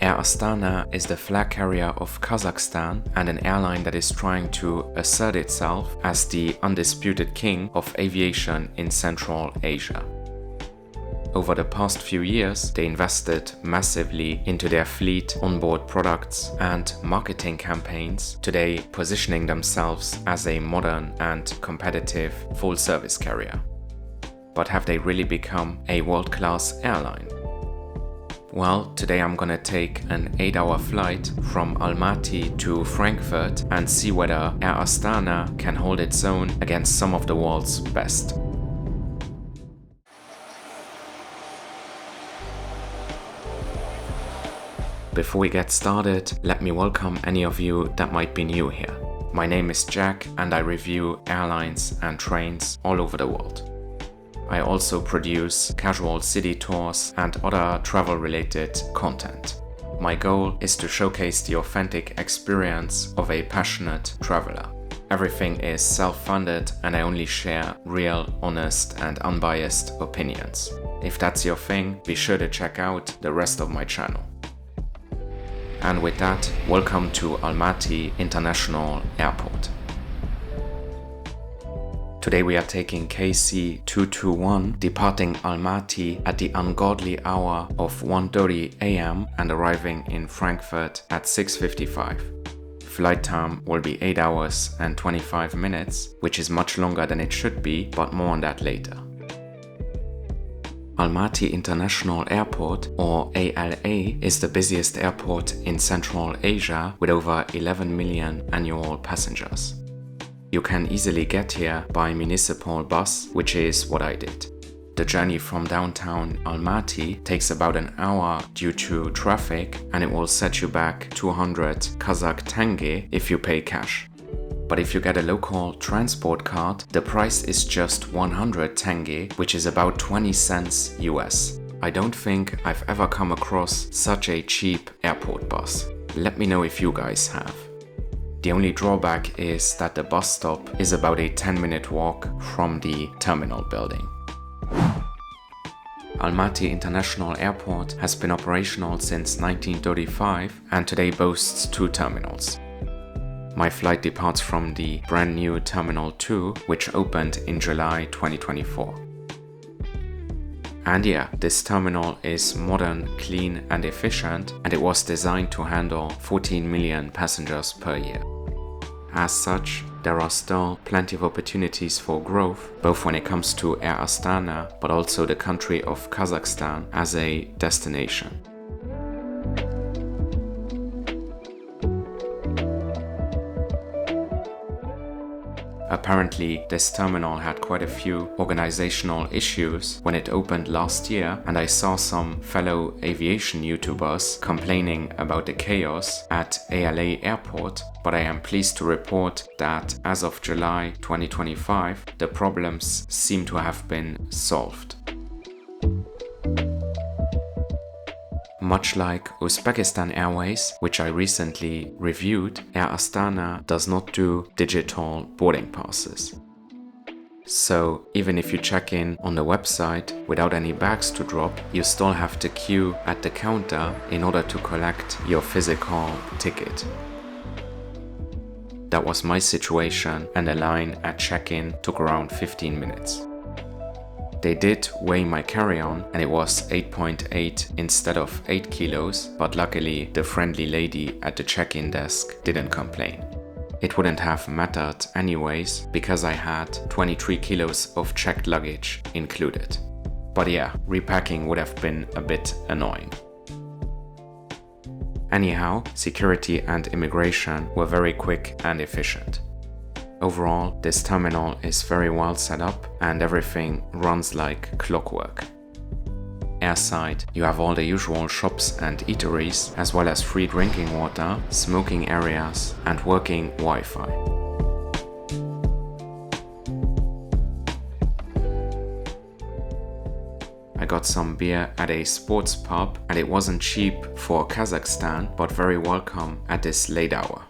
Air Astana is the flag carrier of Kazakhstan and an airline that is trying to assert itself as the undisputed king of aviation in Central Asia. Over the past few years, they invested massively into their fleet, onboard products, and marketing campaigns, today positioning themselves as a modern and competitive full-service carrier. But have they really become a world-class airline? Well, today I'm gonna take an 8-hour flight from Almaty to Frankfurt and see whether Air Astana can hold its own against some of the world's best. Before we get started, let me welcome any of you that might be new here. My name is Jack and I review airlines and trains all over the world. I also produce casual city tours and other travel-related content. My goal is to showcase the authentic experience of a passionate traveler. Everything is self-funded and I only share real, honest and unbiased opinions. If that's your thing, be sure to check out the rest of my channel. And with that, welcome to Almaty International Airport. Today we are taking KC 221, departing Almaty at the ungodly hour of 1:30 AM and arriving in Frankfurt at 6:55. Flight time will be 8 hours and 25 minutes, which is much longer than it should be, but more on that later. Almaty International Airport, or ALA, is the busiest airport in Central Asia with over 11 million annual passengers. You can easily get here by municipal bus, which is what I did. The journey from downtown Almaty takes about an hour due to traffic and it will set you back 200 Kazakh tenge if you pay cash. But if you get a local transport card, the price is just 100 tenge, which is about 20 cents US. I don't think I've ever come across such a cheap airport bus. Let me know if you guys have. The only drawback is that the bus stop is about a 10-minute walk from the terminal building. Almaty International Airport has been operational since 1935 and today boasts 2 terminals. My flight departs from the brand new Terminal 2, which opened in July 2024. And yeah, this terminal is modern, clean and efficient, and it was designed to handle 14 million passengers per year. As such, there are still plenty of opportunities for growth, both when it comes to Air Astana, but also the country of Kazakhstan as a destination. Apparently, this terminal had quite a few organizational issues when it opened last year, and I saw some fellow aviation YouTubers complaining about the chaos at ALA Airport, but I am pleased to report that as of July 2025, the problems seem to have been solved. Much like Uzbekistan Airways, which I recently reviewed, Air Astana does not do digital boarding passes. So even if you check in on the website without any bags to drop, you still have to queue at the counter in order to collect your physical ticket. That was my situation, and the line at check-in took around 15 minutes. They did weigh my carry-on and it was 8.8 instead of 8 kilos, but luckily the friendly lady at the check-in desk didn't complain. It wouldn't have mattered anyways because I had 23 kilos of checked luggage included. But yeah, repacking would have been a bit annoying. Anyhow, security and immigration were very quick and efficient. Overall, this terminal is very well set up and everything runs like clockwork. Airside, you have all the usual shops and eateries, as well as free drinking water, smoking areas and working Wi-Fi. I got some beer at a sports pub and it wasn't cheap for Kazakhstan, but very welcome at this late hour.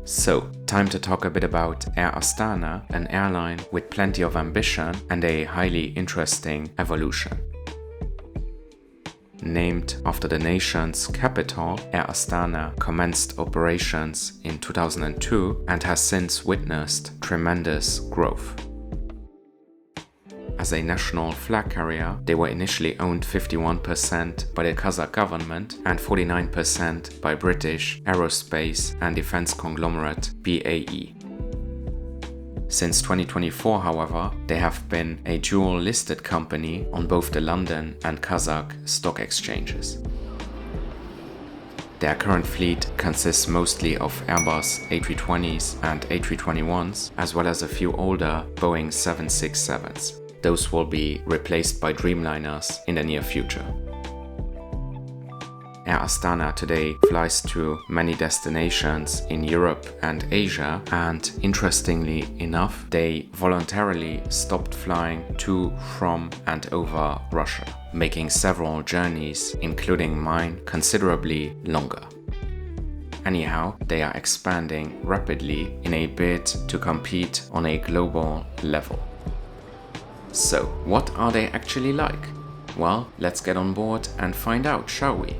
So, time to talk a bit about Air Astana, an airline with plenty of ambition and a highly interesting evolution. named after the nation's capital, Air Astana commenced operations in 2002 and has since witnessed tremendous growth. As a national flag carrier, they were initially owned 51% by the Kazakh government and 49% by British aerospace and defense conglomerate BAE. Since 2024, however, they have been a dual-listed company on both the London and Kazakh stock exchanges. Their current fleet consists mostly of Airbus A320s and A321s, as well as a few older Boeing 767s. Those will be replaced by Dreamliners in the near future. Air Astana today flies to many destinations in Europe and Asia, and interestingly enough, they voluntarily stopped flying to, from and over Russia, making several journeys, including mine, considerably longer. Anyhow, they are expanding rapidly in a bid to compete on a global level. So, what are they actually like? Well, let's get on board and find out, shall we?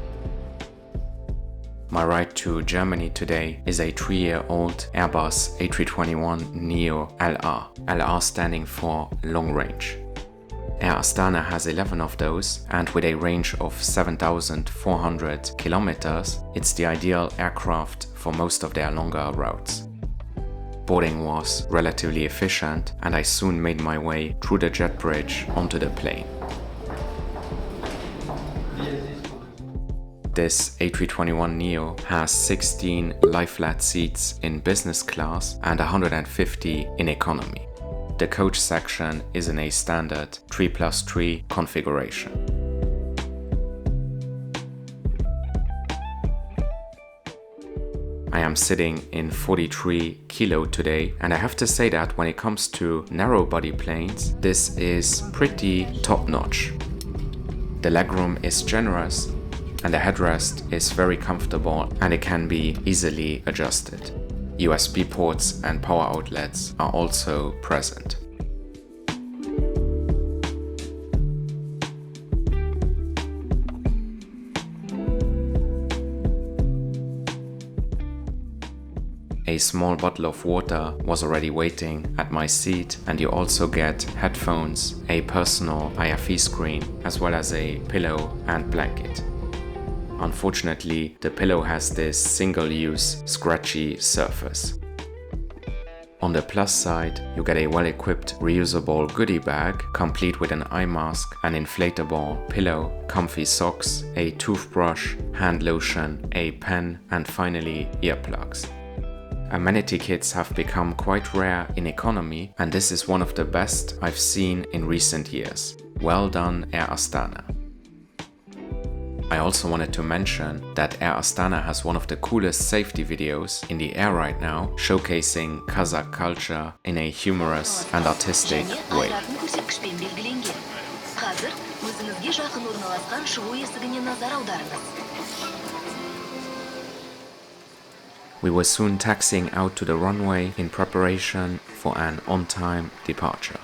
My ride to Germany today is a 3-year-old Airbus A321neo LR, LR standing for long range. Air Astana has 11 of those, and with a range of 7,400 kilometers, it's the ideal aircraft for most of their longer routes. Boarding was relatively efficient, and I soon made my way through the jet bridge onto the plane. This A321neo has 16 lie-flat seats in business class and 150 in economy. The coach section is in a standard 3+3 configuration. I am sitting in 43 kilo today, and I have to say that when it comes to narrow body planes, this is pretty top-notch. The legroom is generous, and the headrest is very comfortable, and it can be easily adjusted. USB ports and power outlets are also present. A small bottle of water was already waiting at my seat, and you also get headphones, a personal IFE screen, as well as a pillow and blanket. Unfortunately, the pillow has this single-use scratchy surface. On the plus side, you get a well-equipped reusable goodie bag, complete with an eye mask, an inflatable pillow, comfy socks, a toothbrush, hand lotion, a pen, and finally earplugs. Amenity kits have become quite rare in economy, and this is one of the best I've seen in recent years. Well done, Air Astana. I also wanted to mention that Air Astana has one of the coolest safety videos in the air right now, showcasing Kazakh culture in a humorous and artistic way. We were soon taxiing out to the runway in preparation for an on-time departure.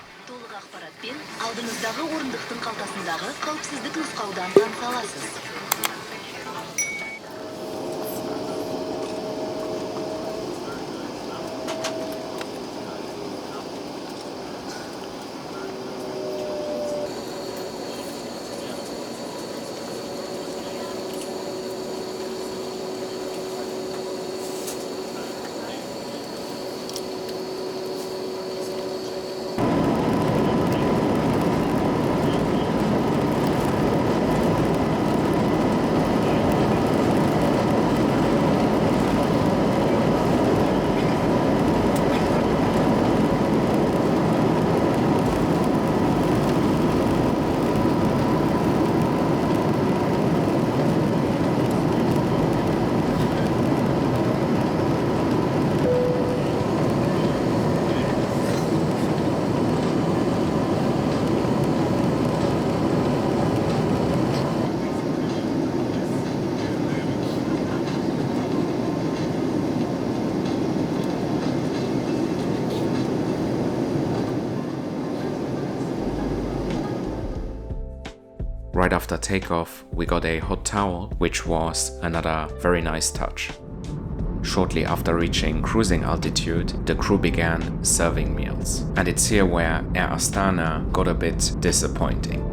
after takeoff, we got a hot towel, which was another very nice touch. Shortly after reaching cruising altitude, the crew began serving meals. And it's here where Air Astana got a bit disappointing.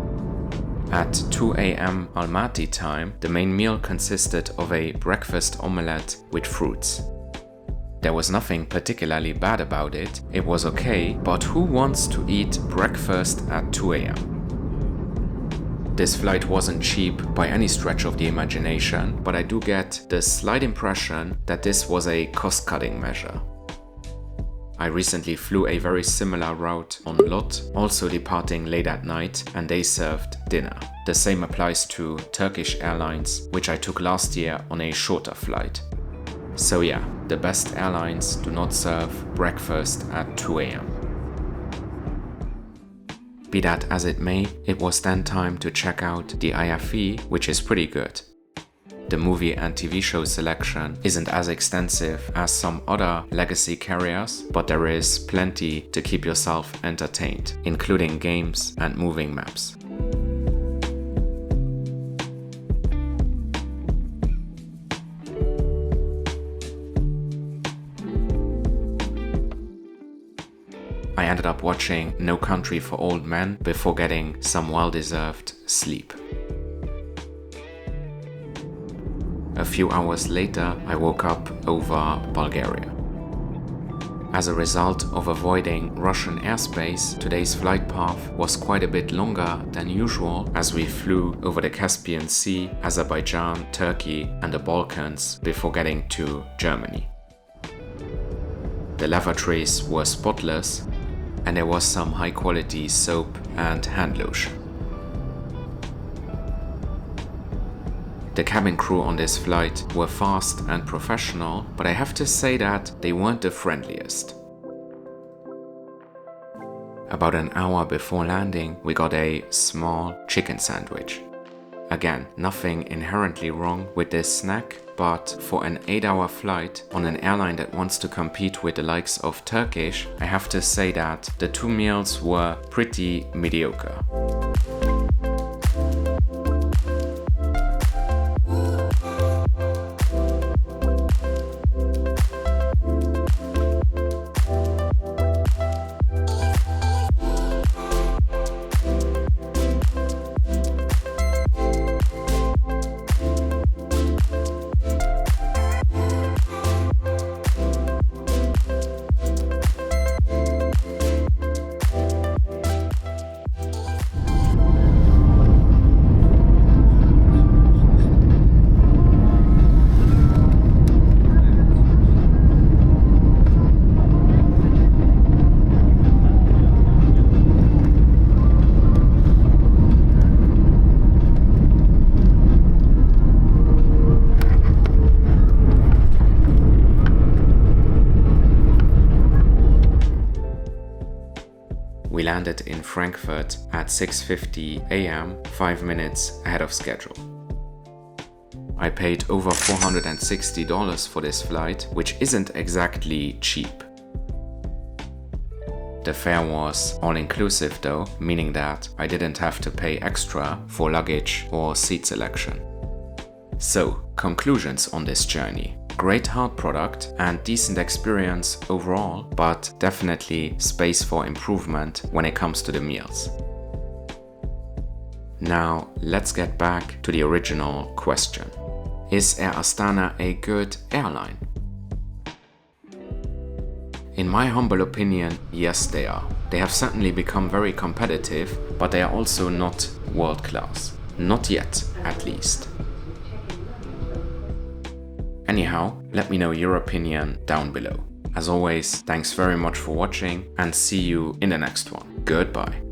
At 2 AM Almaty time, the main meal consisted of a breakfast omelette with fruits. There was nothing particularly bad about it, it was okay, but who wants to eat breakfast at 2 AM? This flight wasn't cheap by any stretch of the imagination, but I do get the slight impression that this was a cost-cutting measure. I recently flew a very similar route on LOT, also departing late at night, and they served dinner. The same applies to Turkish Airlines, which I took last year on a shorter flight. So yeah, the best airlines do not serve breakfast at 2 AM. Be that as it may, it was then time to check out the IFE, which is pretty good. The movie and TV show selection isn't as extensive as some other legacy carriers, but there is plenty to keep yourself entertained, including games and moving maps. I ended up watching No Country for Old Men before getting some well-deserved sleep. A few hours later, I woke up over Bulgaria. As a result of avoiding Russian airspace, today's flight path was quite a bit longer than usual as we flew over the Caspian Sea, Azerbaijan, Turkey and the Balkans before getting to Germany. The lavatories were spotless, and there was some high-quality soap and hand lotion. The cabin crew on this flight were fast and professional, but I have to say that they weren't the friendliest. About an hour before landing, we got a small chicken sandwich. Again, nothing inherently wrong with this snack, but for an 8-hour flight on an airline that wants to compete with the likes of Turkish, I have to say that the two meals were pretty mediocre. We landed in Frankfurt at 6:50 AM, 5 minutes ahead of schedule. I paid over $460 for this flight, which isn't exactly cheap. The fare was all-inclusive though, meaning that I didn't have to pay extra for luggage or seat selection. So, conclusions on this journey. Great hard product and decent experience overall, but definitely space for improvement when it comes to the meals. Now, let's get back to the original question. Is Air Astana a good airline? In my humble opinion, yes they are. They have certainly become very competitive, but they are also not world class. Not yet, at least. Anyhow, let me know your opinion down below. As always, thanks very much for watching and see you in the next one. Goodbye.